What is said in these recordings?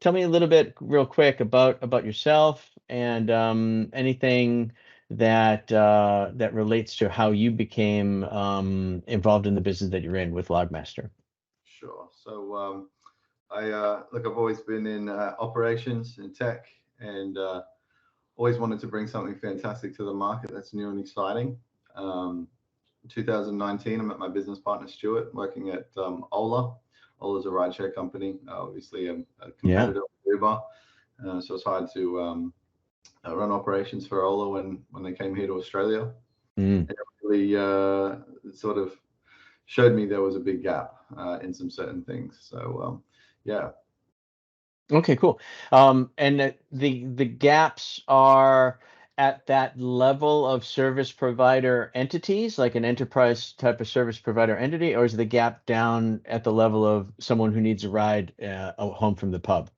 tell me a little bit real quick about yourself and anything that relates to how you became involved in the business that you're in with Logmaster. Sure. So look, I've always been in operations in tech, and always wanted to bring something fantastic to the market that's new and exciting. 2019, I met my business partner Stuart working at Ola. Ola's a rideshare company, obviously a competitor of Uber. So it's hard to run operations for Ola when they came here to Australia. Mm. And it really sort of showed me there was a big gap in some certain things. So yeah. Okay, cool. And the gaps are at that level of service provider entities, like an enterprise type of service provider entity, or is the gap down at the level of someone who needs a ride home from the pub?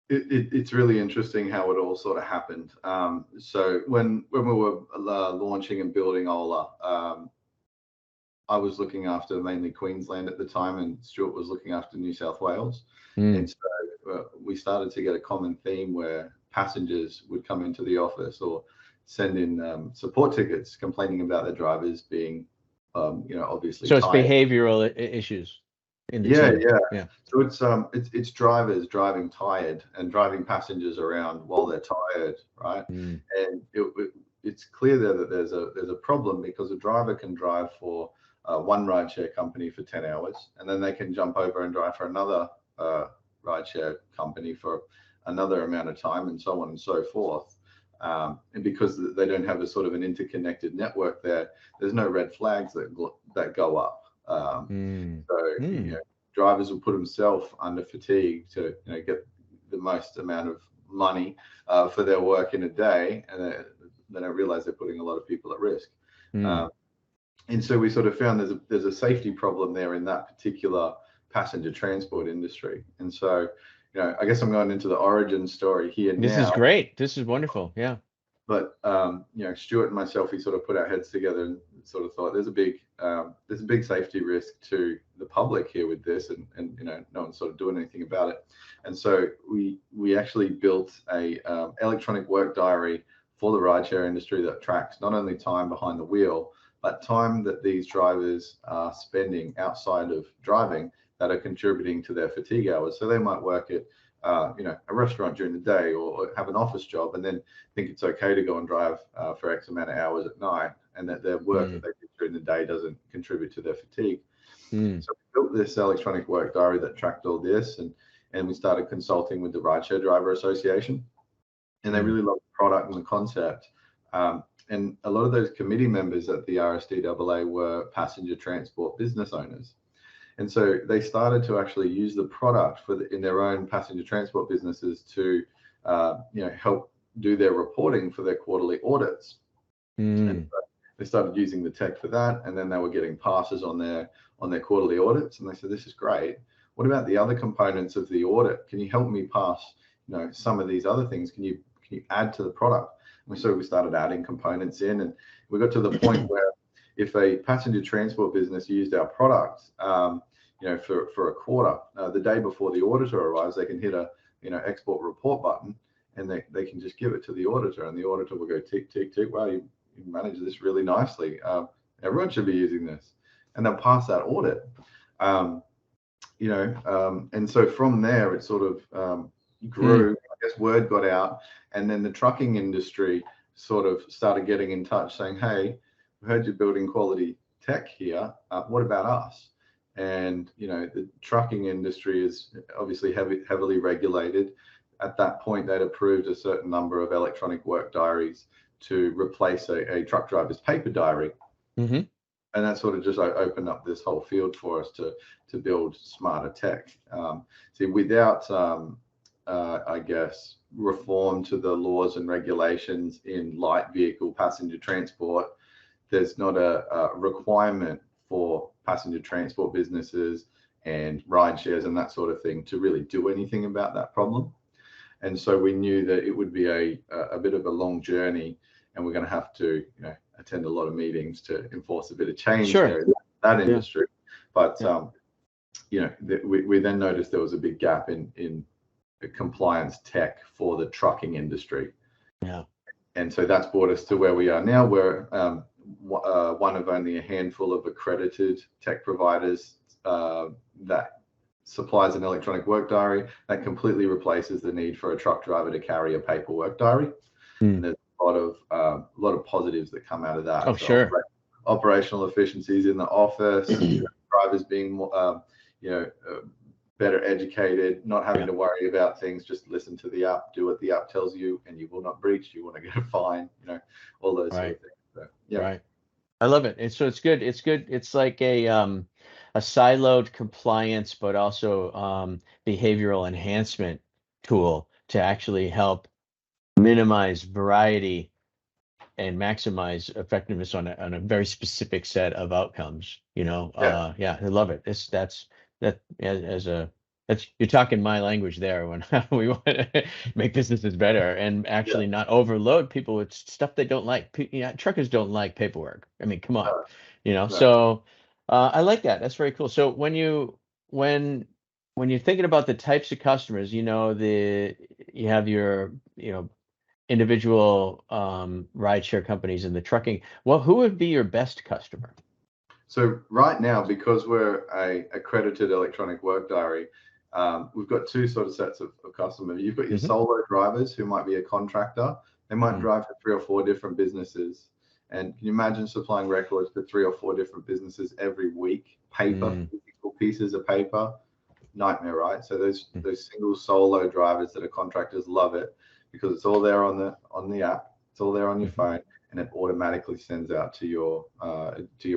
It's really interesting how it all sort of happened. So when we were launching and building Ola, I was looking after mainly Queensland at the time, and Stuart was looking after New South Wales. And so we started to get a common theme where passengers would come into the office or send in support tickets complaining about their drivers being, obviously So it's tired. behavioral issues in the Yeah, team. yeah. Yeah. So it's drivers driving tired and driving passengers around while they're tired, right? Mm. And it's clear there that there's a problem, because a driver can drive for one rideshare company for 10 hours, and then they can jump over and drive for another rideshare company for another amount of time, and so on and so forth. And because they don't have a sort of an interconnected network there's no red flags that go up. So drivers will put themselves under fatigue to get the most amount of money for their work in a day, and then I realize they're putting a lot of people at risk. And so we sort of found there's a safety problem there in that particular passenger transport industry. And so, I guess I'm going into the origin story here now. This is great. This is wonderful. Yeah. But Stuart and myself, we sort of put our heads together and sort of thought there's a big safety risk to the public here with this, and no one's sort of doing anything about it. And so we actually built a electronic work diary for the rideshare industry that tracks not only time behind the wheel, but time that these drivers are spending outside of driving that are contributing to their fatigue hours. So they might work at a restaurant during the day, or have an office job, and then think it's okay to go and drive for X amount of hours at night, and that their work that they do during the day doesn't contribute to their fatigue. So we built this electronic work diary that tracked all this, and we started consulting with the Rideshare Driver Association, and they really loved the product and the concept. And a lot of those committee members at the RSDAA were passenger transport business owners. And so they started to actually use the product in their own passenger transport businesses to, help do their reporting for their quarterly audits. And so they started using the tech for that, and then they were getting passes on their quarterly audits. And they said, "This is great. What about the other components of the audit? Can you help me pass, some of these other things? Can you add to the product?" And so we started adding components in, and we got to the point where if a passenger transport business used our product, for a quarter, the day before the auditor arrives, they can hit a export report button, and they can just give it to the auditor, and the auditor will go tick tick tick. Wow, you managed this really nicely. Everyone should be using this, and they'll pass that audit. And so from there it sort of grew. I guess word got out, and then the trucking industry sort of started getting in touch, saying, "Hey, we heard you're building quality tech here. What about us?" And the trucking industry is obviously heavily regulated. At that point, they'd approved a certain number of electronic work diaries to replace a truck driver's paper diary. And that sort of just opened up this whole field for us to build smarter tech. See, without I guess reform to the laws and regulations in light vehicle passenger transport, there's not a requirement for passenger transport businesses and ride shares and that sort of thing to really do anything about that problem. And so we knew that it would be a bit of a long journey, and we're going to have to attend a lot of meetings to enforce a bit of change there in that industry. But we then noticed there was a big gap in compliance tech for the trucking industry. Yeah. And so that's brought us to where we are now. We're one of only a handful of accredited tech providers that supplies an electronic work diary that completely replaces the need for a truck driver to carry a paper work diary. And there's a lot of positives that come out of that. Oh, so sure. operational efficiencies in the office, drivers being more, better educated, not having to worry about things. Just listen to the app, do what the app tells you, and you will not breach. You want to get a fine, all those sort of things. So, yeah. Right. I love it. And so it's good. It's good. It's like a siloed compliance, but also behavioral enhancement tool to actually help minimize variety and maximize effectiveness on a very specific set of outcomes. Yeah, I love it. That's you're talking my language there when we want to make businesses better and Yeah. actually not overload people with stuff they don't like. Truckers don't like paperwork. I mean, come on, No. So I like that. That's very cool. So when when you're thinking about the types of customers, you have your individual rideshare companies in the trucking. Well, who would be your best customer? So right now, because we're a accredited electronic work diary, we've got two sort of sets of customers. You've got your solo drivers who might be a contractor. They might drive for 3 or 4 different businesses. And can you imagine supplying records for 3 or 4 different businesses every week? Physical pieces of paper, nightmare, right? So those single solo drivers that are contractors love it because it's all there on the app. It's all there on your phone, and it automatically sends out to your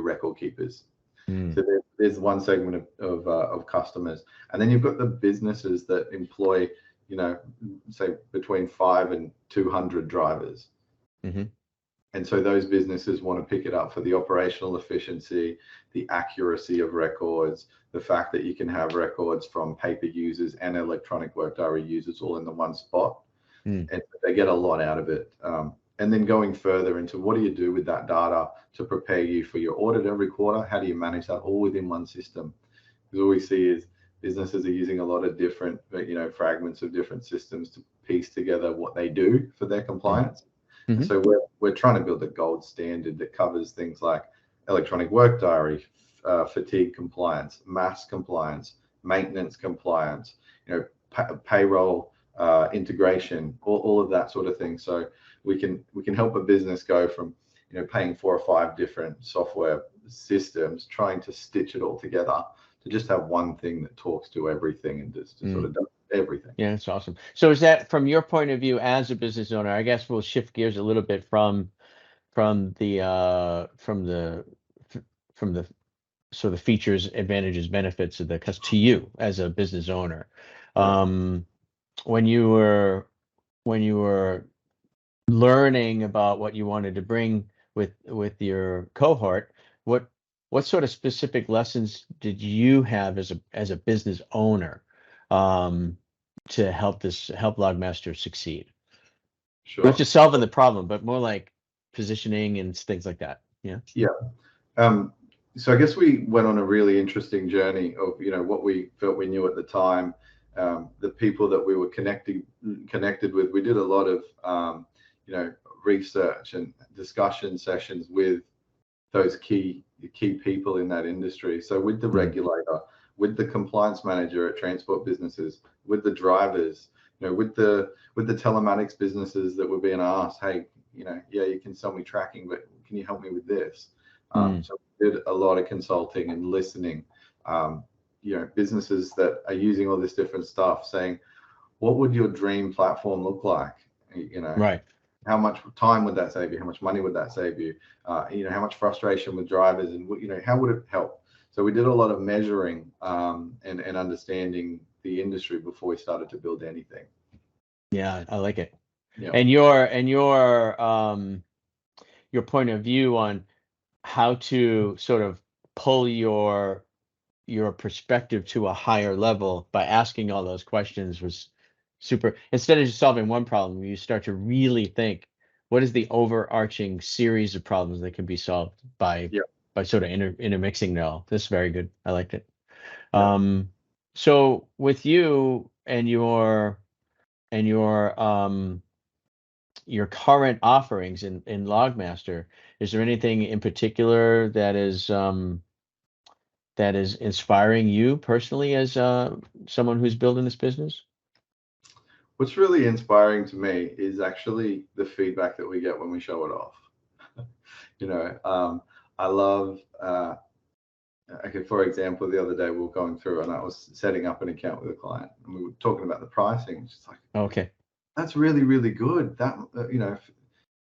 record keepers. So there's one segment of customers, and then you've got the businesses that employ, say between 5 and 200 drivers. And so those businesses want to pick it up for the operational efficiency, the accuracy of records, the fact that you can have records from paper users and electronic work diary users all in the one spot. And they get a lot out of it. And then going further into what do you do with that data to prepare you for your audit every quarter? How do you manage that all within one system? Because all we see is businesses are using a lot of different, fragments of different systems to piece together what they do for their compliance. So we're trying to build a gold standard that covers things like electronic work diary, fatigue compliance, mass compliance, maintenance compliance, payroll integration, all of that sort of thing. So we can help a business go from paying 4 or 5 different software systems, trying to stitch it all together to just have one thing that talks to everything and just sort of does everything. Yeah, that's awesome. So is that from your point of view as a business owner? I guess we'll shift gears a little bit from the sort of features, advantages, benefits of the to you as a business owner. When you were learning about what you wanted to bring with your cohort, what sort of specific lessons did you have as a business owner to help Logmaster succeed? Sure. Not just solving the problem, but more like positioning and things like that. Yeah. So I guess we went on a really interesting journey of what we felt we knew at the time, the people that we were connected with. We did a lot of research and discussion sessions with those key people in that industry. So with the regulator, with the compliance manager at transport businesses, with the drivers, with the telematics businesses that were being asked, hey, you can sell me tracking, but can you help me with this? So we did a lot of consulting and listening. Businesses that are using all this different stuff, saying, what would your dream platform look like? Right. How much time would that save you? How much money would that save you? How much frustration with drivers, and how would it help? So we did a lot of measuring and understanding the industry before we started to build anything. Yeah, I like it. Yeah. And your point of view on how to sort of pull your perspective to a higher level by asking all those questions was super. Instead of just solving one problem, you start to really think, what is the overarching series of problems that can be solved by sort of intermixing it all. This is very good. I liked it. Yeah. So with you and your current offerings in Logmaster, is there anything in particular that is inspiring you personally as someone who's building this business? What's really inspiring to me is actually the feedback that we get when we show it off. You know, I love, okay, for example, the other day we were going through and I was setting up an account with a client and we were talking about the pricing. She's like, Okay. that's really, really good. That,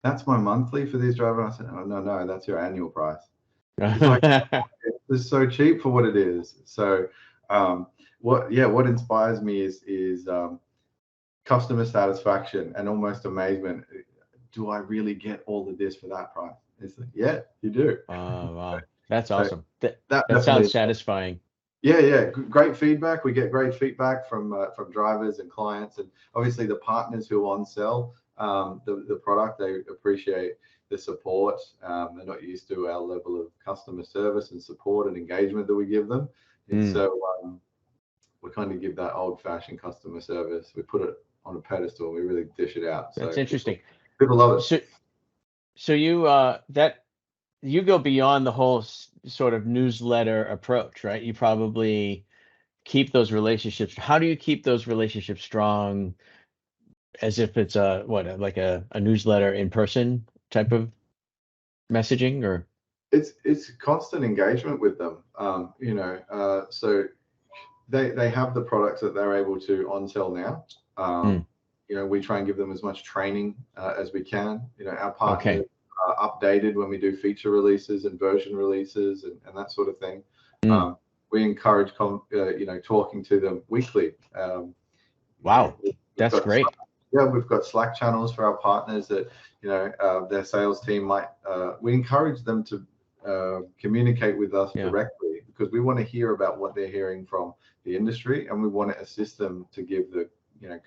that's my monthly for these drivers. I said, oh, no, that's your annual price. She's like, it's so cheap for what it is. So, what inspires me is customer satisfaction and almost amazement. Do I really get all of this for that price? It's like, yeah, you do. Oh, wow. That's So awesome. That that that sounds definitely, satisfying. yeah, great feedback. We get great feedback from drivers and clients, and obviously the partners who on sell the product. They appreciate the support. They're not used to our level of customer service and support and engagement that we give them, and Mm, so we kind of give that old-fashioned customer service. We put it on a pedestal. We really dish it out. that's So interesting. people love it. So so you go beyond the whole sort of newsletter approach, right? You probably keep those relationships. How do you keep those relationships strong as if it's like a newsletter in person type of messaging or It's constant engagement with them. So they have the products that they're able to on sell now. Mm, We try and give them as much training as we can. Our partners okay. are updated when we do feature releases and version releases and that sort of thing. Mm, We encourage talking to them weekly. wow. We've That's got great. we've got Slack channels for our partners that their sales team might. We encourage them to communicate with us Yeah. directly because we want to hear about what they're hearing from the industry, and we want to assist them to give the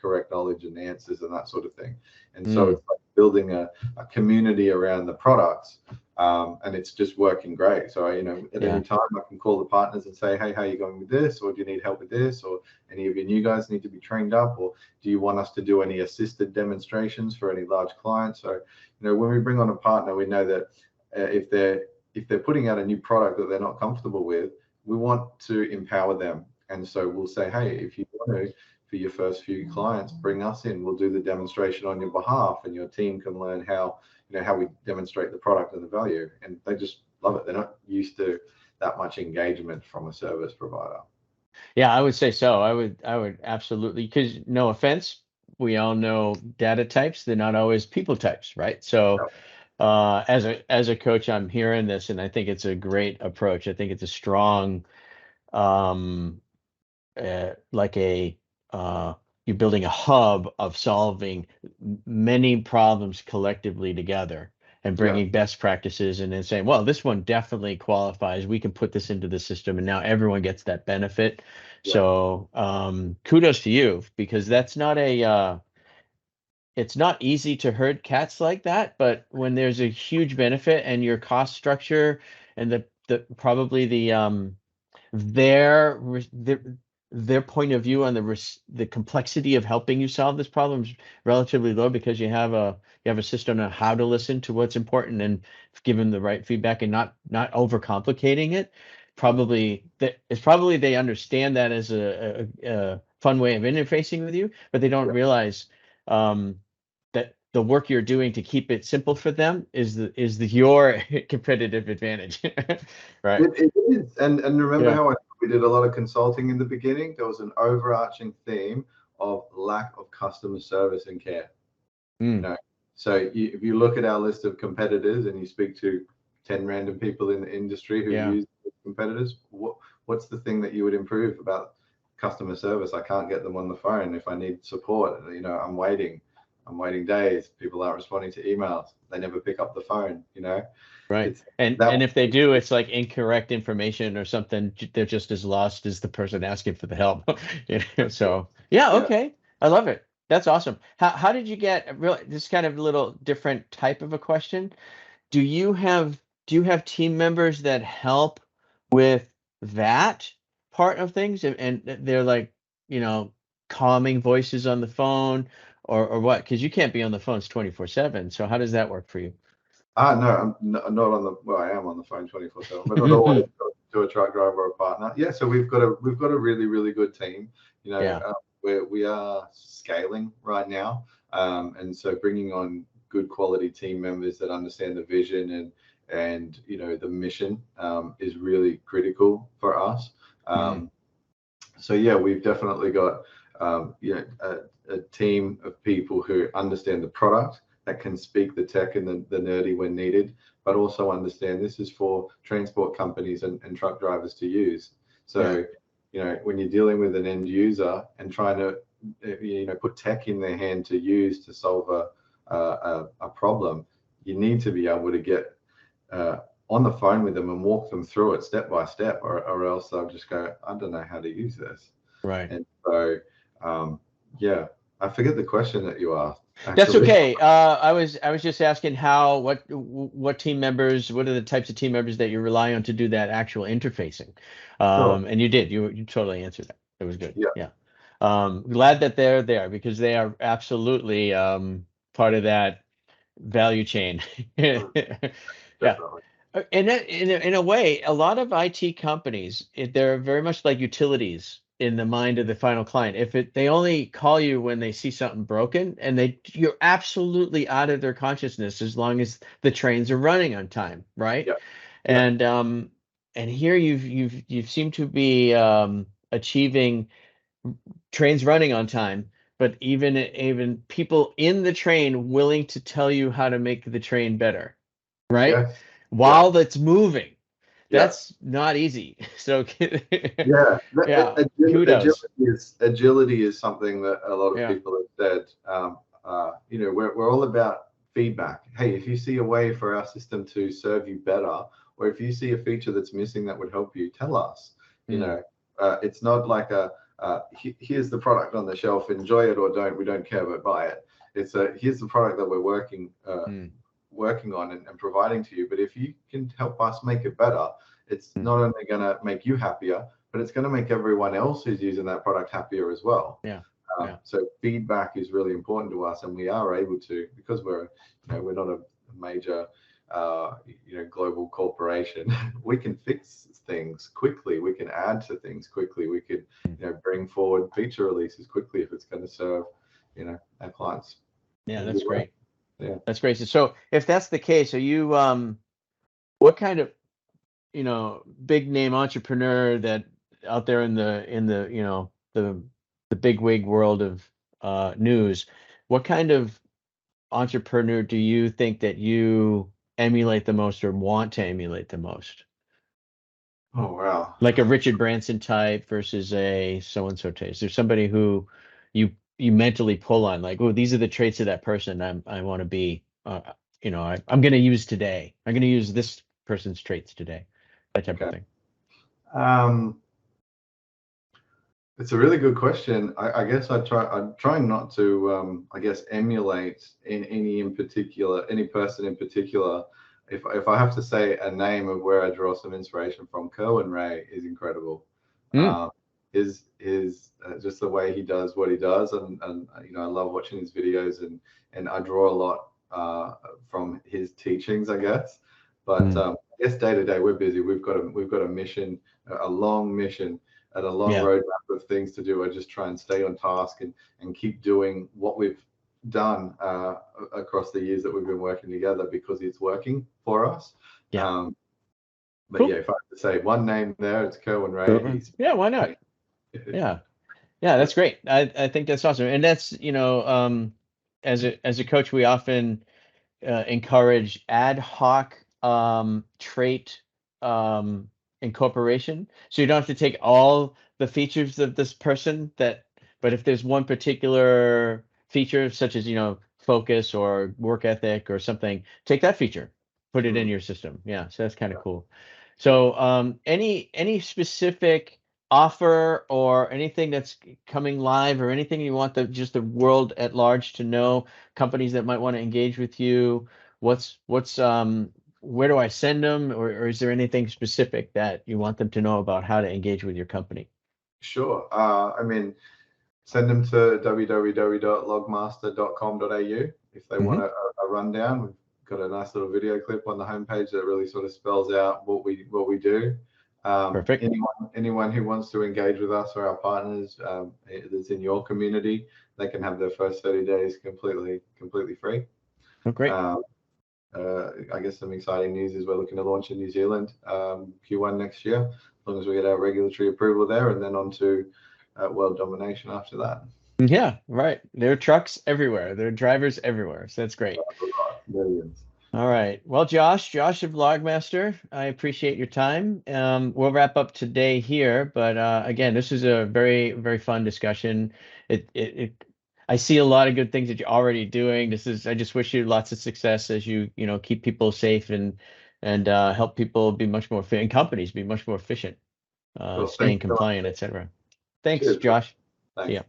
correct knowledge and answers and that sort of thing. And so Mm, it's like building a community around the products, and it's just working great. So at any yeah. time I can call the partners and say, hey, how are you going with this, or do you need help with this, or any of your new guys need to be trained up, or do you want us to do any assisted demonstrations for any large clients? So when we bring on a partner, we know that if they're putting out a new product that they're not comfortable with, we want to empower them. And so we'll say, hey, if you want to, for your first few clients, bring us in. We'll do the demonstration on your behalf, and your team can learn how we demonstrate the product and the value. And they just love it. They're not used to that much engagement from a service provider. Yeah, I would say so. I would absolutely, because no offense, we all know data types, they're not always people types, right? So as a coach, I'm hearing this and I think it's a great approach. I think it's a strong um like a you're building a hub of solving many problems collectively together and Yeah, bringing best practices and then saying, well, this one definitely qualifies. We can put this into the system, and now everyone gets that benefit. yeah, So kudos to you because that's not a it's not easy to herd cats like that, but when there's a huge benefit and your cost structure and the probably their their point of view on the complexity of helping you solve this problem is relatively low because you have a system on how to listen to what's important and give them the right feedback and not overcomplicating it. Probably that it's probably they understand that as a fun way of interfacing with you, but they don't yeah. realize um, that the work you're doing to keep it simple for them is your competitive advantage, right? It is. And remember Yeah. how we did a lot of consulting in the beginning? There was an overarching theme of lack of customer service and care. You Mm, know, so if you look at our list of competitors and you speak to 10 random people in the industry who've yeah. used competitors, what's the thing that you would improve about customer service? I can't get them on the phone if I need support. I'm waiting days. People aren't responding to emails. They never pick up the phone. Right. It's And that. and if they do, it's like incorrect information or something. They're just as lost as the person asking for the help. So yeah, Yeah. okay. I love it. That's awesome. How did you get really this kind of little different type of a question? Do you have do you have team members that help with that part of things, and they're like, you know, calming voices on the phone, or what? Because you can't be on the phones 24/7. So how does that work for you? No, I'm not on the. Well, I am on the phone 24/7, but not always to a truck driver or a partner. Yeah, so we've got a really really good team. You know, Yeah. we are scaling right now, and so bringing on good quality team members that understand the vision and you know the mission is really critical for us. Mm. So yeah, we've definitely got you know a team of people who understand the product, that can speak the tech and the nerdy when needed, but also understand this is for transport companies and truck drivers to use. Yeah. So you know when you're dealing with an end user and trying to you know put tech in their hand to use to solve a problem, you need to be able to get uh, on the phone with them and walk them through it step by step, or else they'll just go, I don't know how to use this. Right. And so, yeah, I forget the question that you asked, That's actually. okay. I was just asking what team members, what are the types of team members that you rely on to do that actual interfacing? Sure. And you did. You totally answered that. It was good. Yeah, Yeah. Glad that they're there because they are absolutely part of that value chain. Yeah. definitely. In a way, a lot of IT companies, they're very much like utilities in the mind of the final client. If they only call you when they see something broken, and you're absolutely out of their consciousness as long as the trains are running on time, right? Yeah, yeah, And here you've seemed to be achieving trains running on time, but even people in the train willing to tell you how to make the train better, right? yes, yeah, While that's moving. yeah. That's not easy. So Yeah, yeah, kudos. agility is something that a lot of Yeah. people have said. You know, we're all about feedback. Hey, if you see a way for our system to serve you better, or if you see a feature that's missing that would help you, tell us. You Mm, know, it's not like here's the product on the shelf, enjoy it or don't. We don't care, but buy it. It's a here's the product that we're mm, working on and providing to you. But if you can help us make it better, it's mm. not only going to make you happier, but it's going to make everyone else who's using that product happier as well. Yeah. Yeah. So feedback is really important to us, and we are able to, because we're not a major global corporation. We can fix things quickly. We can add to things quickly. We could Mm. bring forward feature releases quickly if it's going to serve our clients Yeah, in a good that's way. great. Yeah. That's great. So if that's the case, are you what kind of, big name entrepreneur that out there in the, the big wig world of news, what kind of entrepreneur do you think that you emulate the most or want to emulate the most? Oh wow. Like a Richard Branson type versus a so and so type. Is there somebody who you mentally pull on, like, oh, these are the traits of that person I want to be, I'm going to use today. I'm going to use this person's traits today. That type of Okay. thing. Um, It's a really good question. I guess I'm trying not to, I guess, emulate any person in particular. If I have to say a name of where I draw some inspiration from, Kerwin Ray is incredible. Mm, Uh, his just the way he does what he does, and I love watching his videos, and I draw a lot from his teachings, I guess. But mm, I guess day to day we're busy. We've got a mission, a long mission and a long yeah, roadmap of things to do. I just try and stay on task and keep doing what we've done across the years that we've been working together because it's working for us. yeah. Um, but yeah, Cool. if I have to say one name there, it's Kerwin Ray. He's Yeah, why not? Yeah. Yeah, yeah, that's great. I think that's awesome. And that's, as a coach, we often encourage ad hoc trait incorporation. So you don't have to take all the features of this person but if there's one particular feature, such as, focus or work ethic or something, take that feature, put it in mm, your system. Yeah, so that's kind yeah, of cool. yeah. So any specific offer or anything that's coming live or anything you want the world at large to know, companies that might want to engage with you, what's where do I send them, or is there anything specific that you want them to know about how to engage with your company? Sure. I mean, send them to www.logmaster.com.au if they want Hmm. a rundown. We've got a nice little video clip on the homepage that really sort of spells out what we do. Perfect. Anyone who wants to engage with us or our partners that's in your community, they can have their first 30 days completely free. Oh, great. Um, I guess some exciting news is we're looking to launch in New Zealand Q1 next year, as long as we get our regulatory approval there, and then on to world domination after that. Yeah, right. There are trucks everywhere. There are drivers everywhere. So that's great. Millions. All right. Well, Josh of Logmaster, I appreciate your time. We'll wrap up today here, but again, this is a very, very fun discussion. I see a lot of good things that you're already doing. I just wish you lots of success as you keep people safe and help people be much more and companies be much more efficient, Cool. Thank staying you so compliant, much. etc. Thanks, Cheers. Josh. See Thanks. ya.